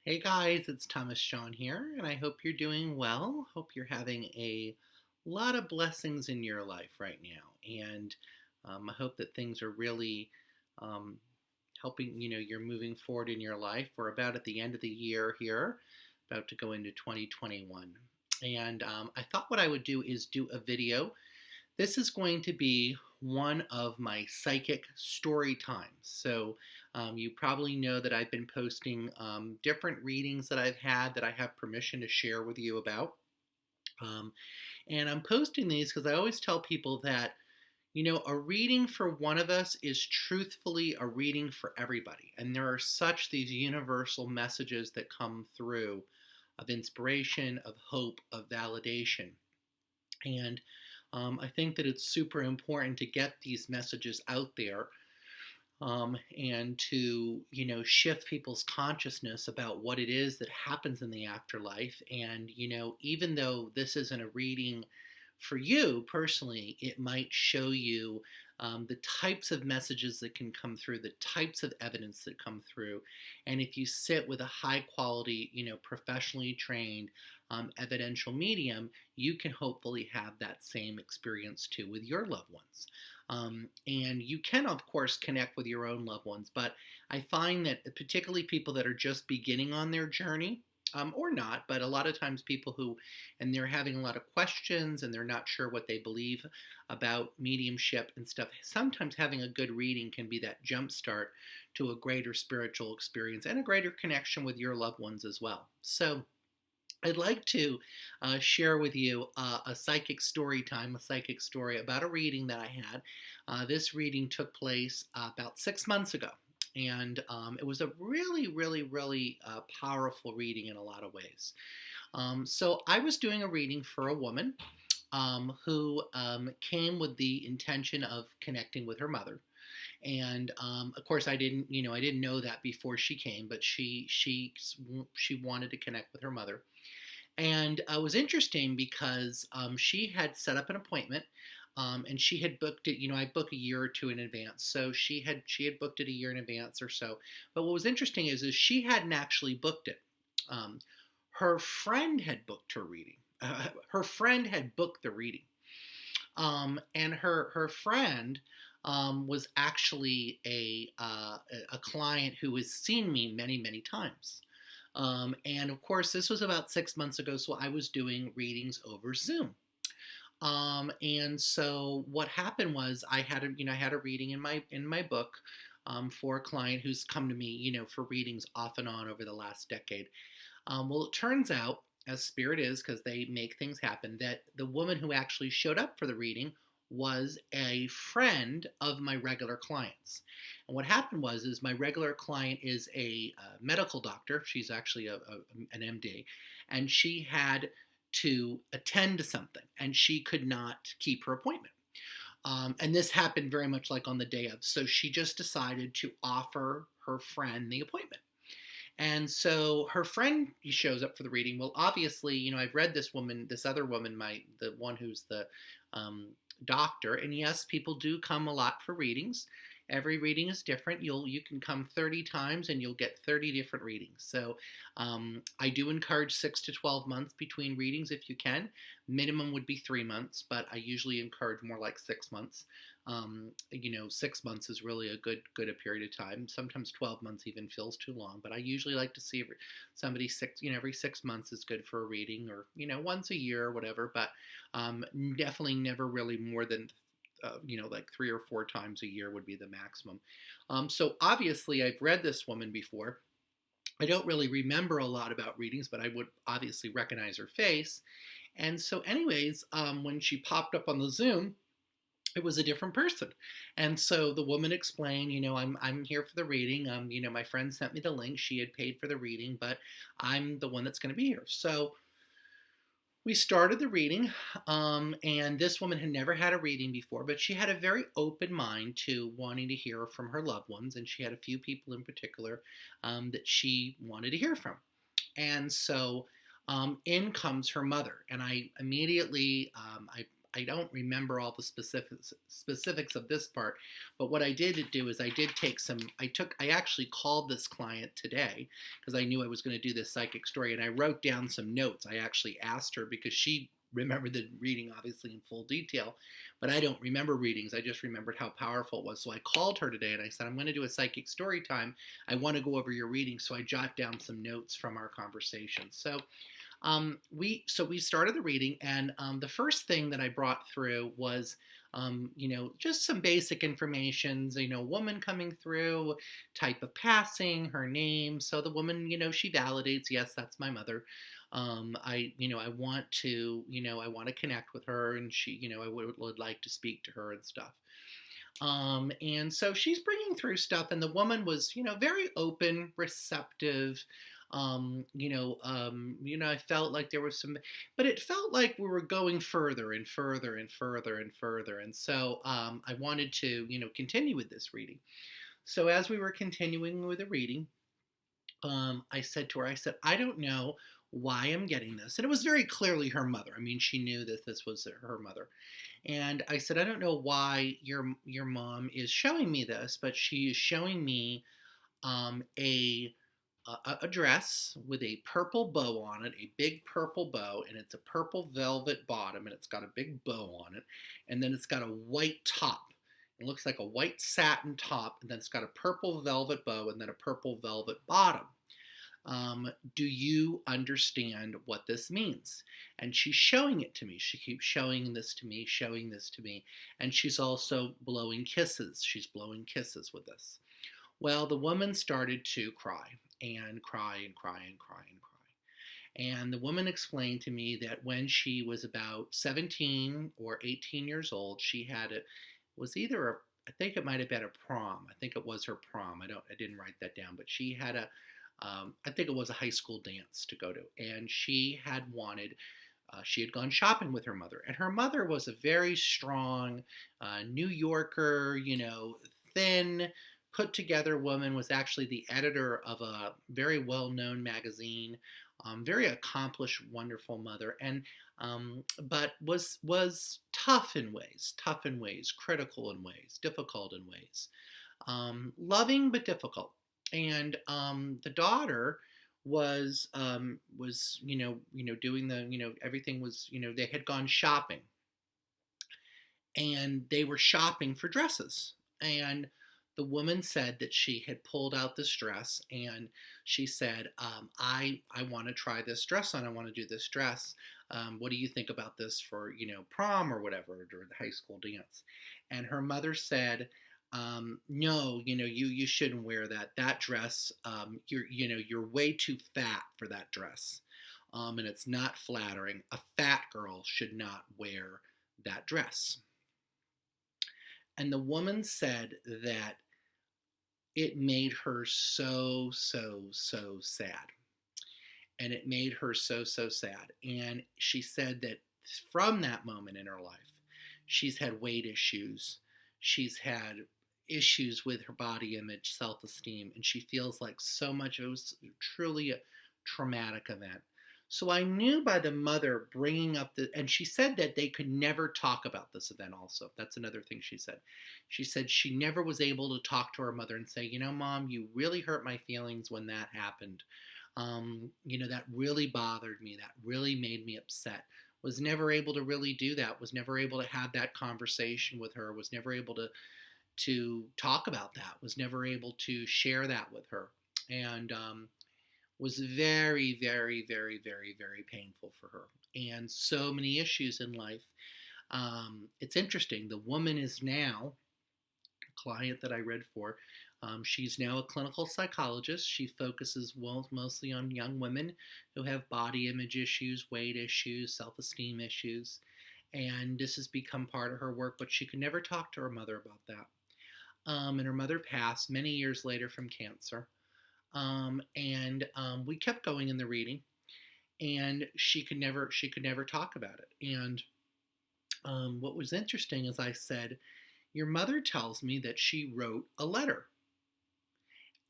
Hey guys, it's Thomas Shawn here, and I hope you're doing well. Hope you're having a lot of blessings in your life right now, and I hope that things are really um, helping. You're moving forward in your life. We're about at the end of the year here, about to go into 2021, and I thought what I would do is do a video. This is going to be one of my psychic story times. So, you probably know that I've been posting different readings that I've had that I have permission to share with you about. Um, and I'm posting these because I always tell people that, a reading for one of us is truthfully a reading for everybody. And there are such these universal messages that come through of inspiration, of hope, of validation. And I think that it's super important to get these messages out there, and to, shift people's consciousness about what it is that happens in the afterlife. And, even though this isn't a reading for you personally, it might show you the types of messages that can come through, the types of evidence that come through. And if you sit with a high quality, professionally trained evidential medium, you can hopefully have that same experience too with your loved ones. And you can, of course, connect with your own loved ones, but I find that particularly people that are just beginning on their journey, or not, but a lot of times people who, and they're having a lot of questions and they're not sure what they believe about mediumship and stuff, sometimes having a good reading can be that jump start to a greater spiritual experience and a greater connection with your loved ones as well. So, I'd like to share with you a psychic story time, a psychic story about a reading that I had. This reading took place about 6 months ago, and it was a really, really, really powerful reading in a lot of ways. So I was doing a reading for a woman who came with the intention of connecting with her mother. And of course, I didn't know that before she came, but she wanted to connect with her mother. And it was interesting because she had set up an appointment, and she had booked it. I book a year or two in advance, so she had booked it a year in advance or so. But what was interesting is she hadn't actually booked it. Um, Her friend had booked her reading. Her friend had booked the reading, and her friend was actually a client who has seen me many, many times. And of course, this was about 6 months ago, so I was doing readings over Zoom. And so what happened was I had a reading in my book, for a client who's come to me, for readings off and on over the last decade. Well, it turns out, as spirit is, because they make things happen, that the woman who actually showed up for the reading was a friend of my regular clients. And what happened was, is my regular client is a medical doctor. She's actually an MD, and she had to attend to something, and she could not keep her appointment. And this happened very much like on the day of. So she just decided to offer her friend the appointment. And so her friend shows up for the reading. Well, obviously, I've read this other woman, the one who's the um, doctor. And yes, people do come a lot for readings. Every reading is different. You can come 30 times and you'll get 30 different readings. So I do encourage 6 to 12 months between readings if you can. Minimum would be 3 months, but I usually encourage more like 6 months. 6 months is really a good a period of time. Sometimes 12 months even feels too long, but I usually like to see somebody every 6 months is good for a reading, or once a year or whatever. But definitely never really more than like 3 or 4 times a year would be the maximum. So obviously, I've read this woman before. I don't really remember a lot about readings, but I would obviously recognize her face. And so, anyways, when she popped up on the Zoom, it was a different person. And so the woman explained, I'm here for the reading. My friend sent me the link. She had paid for the reading, but I'm the one that's going to be here. So we started the reading, and this woman had never had a reading before, but she had a very open mind to wanting to hear from her loved ones, and she had a few people in particular that she wanted to hear from. And so in comes her mother, and I immediately I don't remember all the specifics of this part, but what I did do is I actually called this client today because I knew I was going to do this psychic story, and I wrote down some notes. I actually asked her because she remembered the reading obviously in full detail, but I don't remember readings. I just remembered how powerful it was. So I called her today and I said, I'm going to do a psychic story time. I want to go over your reading. So I jot down some notes from our conversation. So we started the reading, and the first thing that I brought through was just some basic information. Woman coming through, type of passing, her name. So the woman, she validates, yes, that's my mother. I want to, I want to connect with her, and she, I would like to speak to her and stuff. And so she's bringing through stuff, and the woman was, very open, receptive. I felt like there was some, but it felt like we were going further and further and further and further. And so I wanted to, continue with this reading. So as we were continuing with the reading, I said to her, I said, I don't know why I'm getting this. And it was very clearly her mother. I mean, she knew that this was her mother. And I said, I don't know why your mom is showing me this, but she is showing me a dress with a purple bow on it, a big purple bow, and it's a purple velvet bottom, and it's got a big bow on it, and then it's got a white top. It looks like a white satin top, and then it's got a purple velvet bow, and then a purple velvet bottom. Do you understand what this means? And she's showing it to me. She keeps showing this to me, and she's also blowing kisses. She's blowing kisses with this. Well, the woman started to cry and cry and cry and cry and cry. And the woman explained to me that when she was about 17 or 18 years old, she had I think it might have been a prom. I think it was her prom. I didn't write that down, but she had I think it was a high school dance to go to. And she had gone shopping with her mother. And her mother was a very strong New Yorker, thin, put together woman, was actually the editor of a very well-known magazine, very accomplished, wonderful mother, and but was tough in ways, critical in ways, difficult in ways, loving but difficult. And the daughter was doing everything was, they had gone shopping, and they were shopping for dresses. And the woman said that she had pulled out this dress, and she said, I want to try this dress on. I want to do this dress. What do you think about this for, prom or whatever, or the high school dance? And her mother said, no, you shouldn't wear that dress. You're way too fat for that dress. And it's not flattering. A fat girl should not wear that dress. And the woman said that it made her so, so, so sad. And it made her so, so sad. And she said that from that moment in her life, she's had weight issues. She's had issues with her body image, self-esteem, and she feels like so much, it was truly a traumatic event. So I knew by the mother bringing up and she said that they could never talk about this event also. That's another thing she said. She said she never was able to talk to her mother and say, Mom, you really hurt my feelings when that happened. That really bothered me. That really made me upset. Was never able to really do that. Was never able to have that conversation with her. Was never able to talk about that. Was never able to share that with her. And was very, very, very, very, very painful for her. And so many issues in life. It's interesting. The woman is now, a client that I read for, she's now a clinical psychologist. She focuses mostly on young women who have body image issues, weight issues, self-esteem issues. And this has become part of her work, but she could never talk to her mother about that. And her mother passed many years later from cancer. We kept going in the reading, and she could never talk about it. And what was interesting is I said, your mother tells me that she wrote a letter,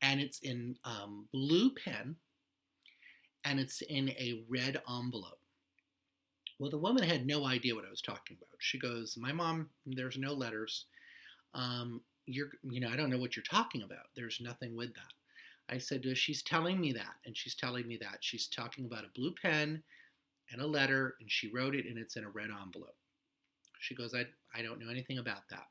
and it's in blue pen, and it's in a red envelope. Well, the woman had no idea what I was talking about. She goes, "My mom, there's no letters. I don't know what you're talking about. There's nothing with that." I said, "She's telling me that, and she's telling me that she's talking about a blue pen and a letter, and she wrote it, and it's in a red envelope." She goes, I don't know anything about that."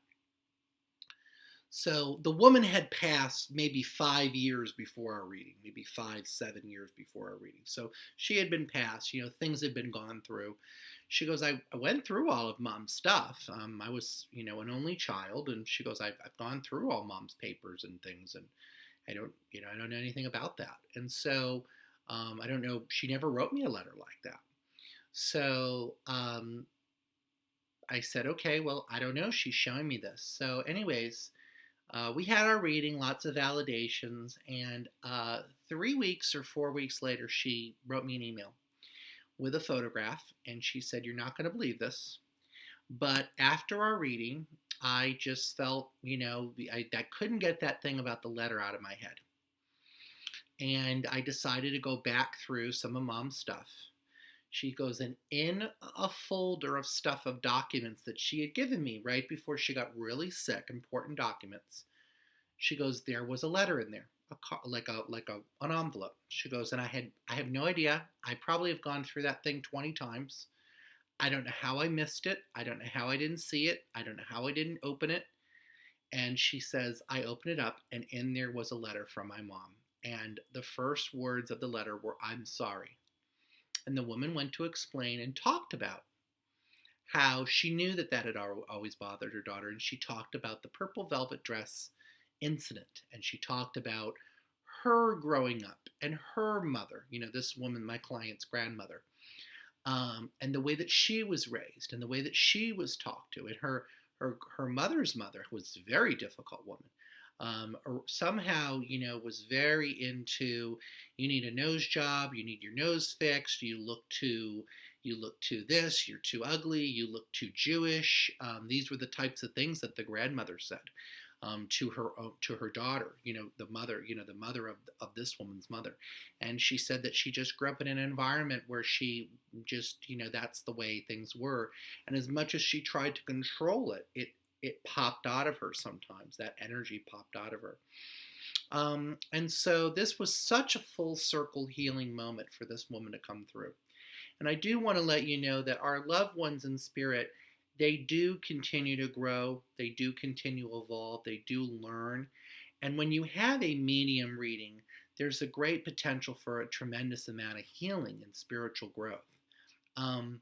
So the woman had passed maybe 5 years before our reading, maybe 5, 7 years before our reading. So she had been passed, things had been gone through. She goes, I went through all of mom's stuff. I was, an only child. And she goes, I've gone through all mom's papers and things. And I don't know anything about that. And so I don't know. She never wrote me a letter like that. So I said, okay, well, I don't know. She's showing me this. So, anyways, we had our reading, lots of validations, and 3 weeks or 4 weeks later, she wrote me an email with a photograph, and she said, "You're not going to believe this, but after our reading, I just felt, I couldn't get that thing about the letter out of my head. And I decided to go back through some of mom's stuff." She goes, and in a folder of stuff of documents that she had given me right before she got really sick, important documents, she goes, there was a letter in there, an envelope. She goes, and I have no idea. I probably have gone through that thing 20 times. I don't know how I missed it. I don't know how I didn't see it. I don't know how I didn't open it. And she says, I opened it up, and in there was a letter from my mom. And the first words of the letter were, "I'm sorry." And the woman went to explain and talked about how she knew that had always bothered her daughter. And she talked about the purple velvet dress incident. And she talked about her growing up and her mother, this woman, my client's grandmother, and the way that she was raised and the way that she was talked to. And her mother's mother was a very difficult woman. Somehow, was very into, you need a nose job, you need your nose fixed, you look too this, you're too ugly, you look too Jewish. These were the types of things that the grandmother said to her daughter, the mother of this woman's mother. And she said that she just grew up in an environment where she just, that's the way things were. And as much as she tried to control it, it popped out of her sometimes. That energy popped out of her. And so this was such a full circle healing moment for this woman to come through. And I do want to let you know that our loved ones in spirit, they do continue to grow. They do continue to evolve. They do learn. And when you have a medium reading, there's a great potential for a tremendous amount of healing and spiritual growth. And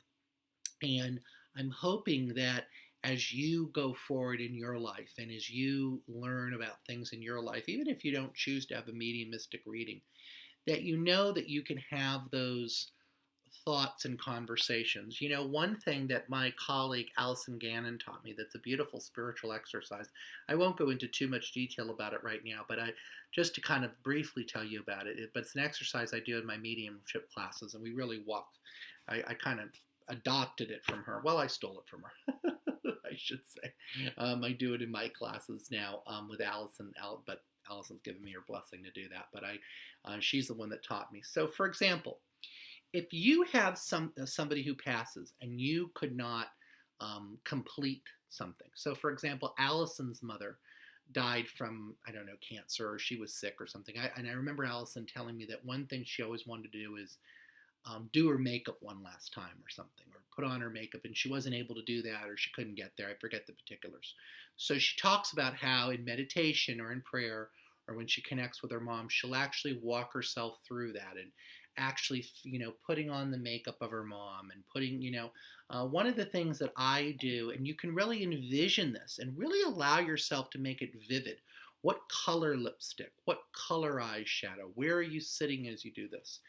I'm hoping that as you go forward in your life and as you learn about things in your life, even if you don't choose to have a mediumistic reading, that you know that you can have those thoughts and conversations. One thing that my colleague Allison Gannon taught me that's a beautiful spiritual exercise. I won't go into too much detail about it right now, but just to kind of briefly tell you about it. But it's an exercise I do in my mediumship classes, and we really walk. I kind of adopted it from her. Well, I stole it from her, I should say. I do it in my classes now with Allison, but Allison's given me her blessing to do that. But she's the one that taught me. So, for example, if you have somebody who passes and you could not complete something. So, for example, Allison's mother died from, I don't know, cancer, or she was sick or something. And I remember Allison telling me that one thing she always wanted to do is do her makeup one last time or something, or put on her makeup, and she wasn't able to do that, or she couldn't get there. I forget the particulars. So she talks about how in meditation or in prayer, or when she connects with her mom, she'll actually walk herself through that and actually, putting on the makeup of her mom and putting, one of the things that I do, and you can really envision this and really allow yourself to make it vivid. What color lipstick? What color eyeshadow? Where are you sitting as you do this?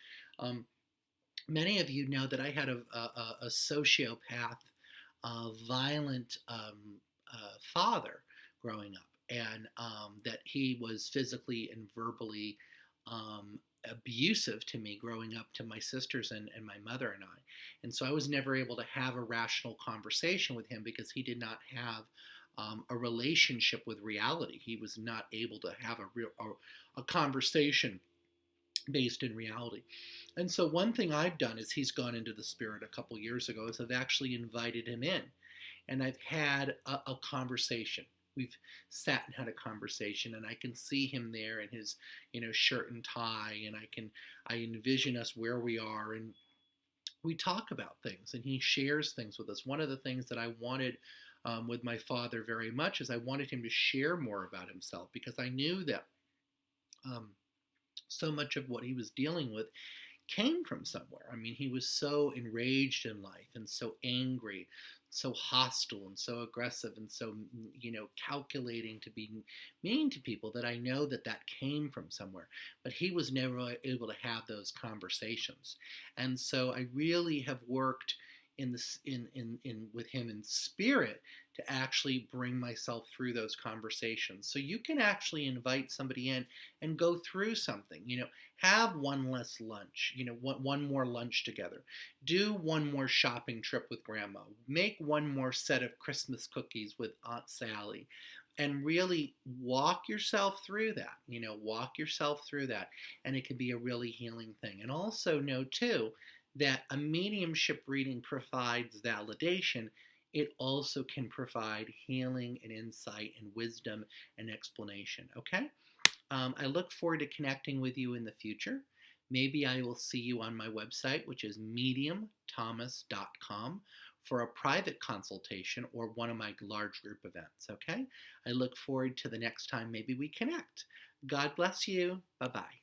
Many of you know that I had a sociopath, violent father growing up, and that he was physically and verbally abusive to me growing up, to my sisters and my mother and I. And so I was never able to have a rational conversation with him because he did not have a relationship with reality. He was not able to have a conversation based in reality. And so one thing I've done is he's gone into the spirit a couple years ago is I've actually invited him in and I've had a conversation. We've sat and had a conversation, and I can see him there in his, shirt and tie, and I envision us where we are, and we talk about things, and he shares things with us. One of the things that I wanted with my father very much is I wanted him to share more about himself because I knew that um, so much of what he was dealing with came from somewhere. I mean, he was so enraged in life and so angry, so hostile and so aggressive and so, calculating to be mean to people that I know that that came from somewhere. But he was never able to have those conversations. And so I really have worked in this in with him in spirit to actually bring myself through those conversations. So you can actually invite somebody in and go through something, have one less lunch, one more lunch together, do one more shopping trip with grandma, make one more set of Christmas cookies with Aunt Sally, and really walk yourself through that, walk yourself through that. And it can be a really healing thing. And also know too that a mediumship reading provides validation. It also can provide healing and insight and wisdom and explanation. Okay? I look forward to connecting with you in the future. Maybe I will see you on my website, which is mediumthomas.com, for a private consultation or one of my large group events. Okay? I look forward to the next time maybe we connect. God bless you. Bye bye.